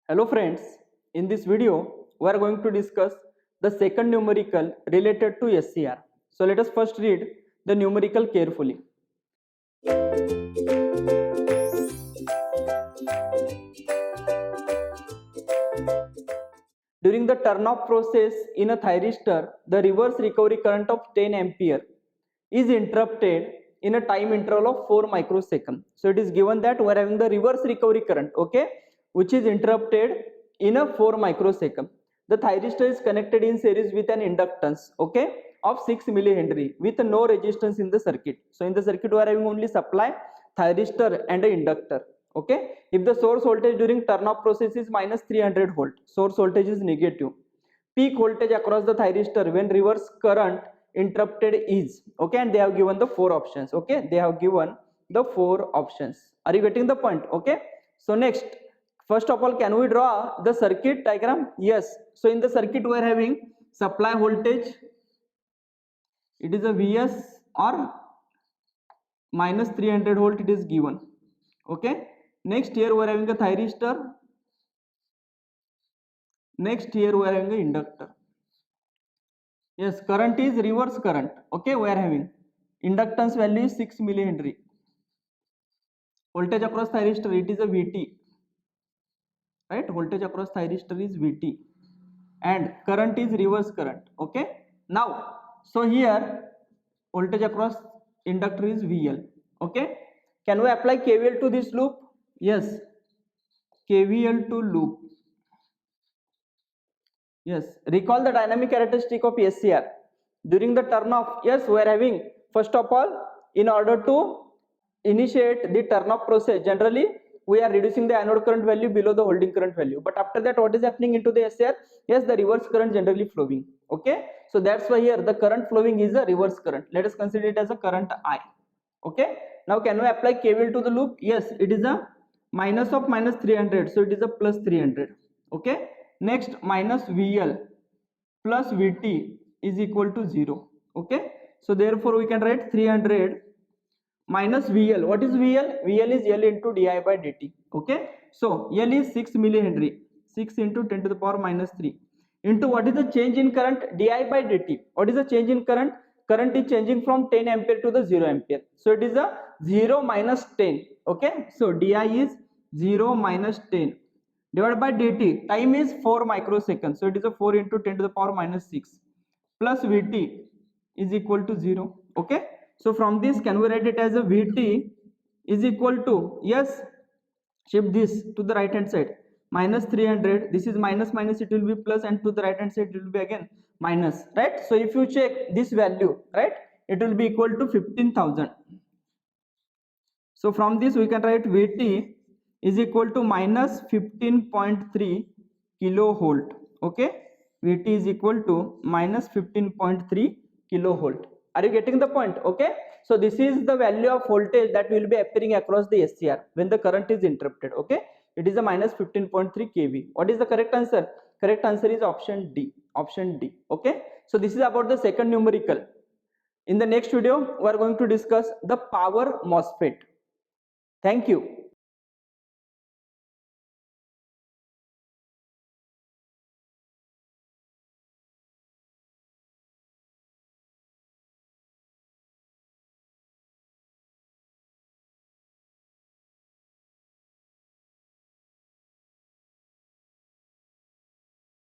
Hello friends, in this video we are going to discuss the second numerical related to SCR. So let us first read the numerical carefully. During the turn-off process in a thyristor, the reverse recovery current of 10 ampere is interrupted in a time interval of 4 microseconds. So it is given that we are having the reverse recovery current, okay, which is interrupted in a 4 microsecond. The thyristor is connected in series with an inductance, okay, of 6 millihenry with no resistance in the circuit. So in the circuit we are having only supply, thyristor and an inductor. Okay, if the source voltage during turn off process is minus 300 volt, source voltage is negative. Peak voltage across the thyristor when reverse current interrupted is, okay, and they have given the 4 options. Okay, they have given the 4 options. Are you getting the point? Okay, so next, first of all, can we draw the circuit diagram? Yes. So in the circuit we are having supply voltage, it is a Vs or minus 300 volt, it is given. Okay, next here we are having a thyristor, next here we are having an inductor. Yes, current is reverse current. Okay, we are having inductance value is 6 millihenry. Voltage across thyristor, it is a Vt, right? Voltage across thyristor is Vt and current is reverse current. Okay, now so here voltage across inductor is VL. Okay, can we apply KVL to this loop? Yes, KVL to loop. Yes, recall the dynamic characteristic of SCR during the turn off. Yes, we are having, first of all, in order to initiate the turn off process, generally we are reducing the anode current value below the holding current value, but after that what is happening into the SCR? Yes, the reverse current generally flowing. Okay, so that's why here the current flowing is a reverse current. Let us consider it as a current I. Okay, now can we apply KVL to the loop? Yes, it is a minus of minus 300, so it is a plus 300. Okay, next minus VL plus Vt is equal to 0. Okay, so therefore we can write 300 minus VL. What is VL? VL is L into di by dt. Okay, so L is 6 millihenry, 6 into 10 to the power minus 3 into what is the change in current? Di by dt. What is the change in current? Current is changing from 10 ampere to the 0 ampere, so it is a 0 minus 10. Okay, so di is 0 minus 10 divided by dt. Time is 4 microseconds, so it is a 4 into 10 to the power minus 6 plus Vt is equal to 0. Okay, so from this can we write it as a Vt is equal to, yes, shift this to the right hand side, minus 300, this is minus minus, it will be plus, and to the right hand side it will be again minus, right? So if you check this value, right, it will be equal to 15,000. So from this we can write Vt is equal to minus 15.3 kilovolt. Okay, Vt is equal to minus 15.3 kilovolt. Are you getting the point? Okay, so this is the value of voltage that will be appearing across the SCR when the current is interrupted. Okay, it is a minus 15.3 kV. What is the correct answer? Correct answer is option D. Option D. Okay, so this is about the second numerical. In the next video we are going to discuss the power MOSFET. Thank you.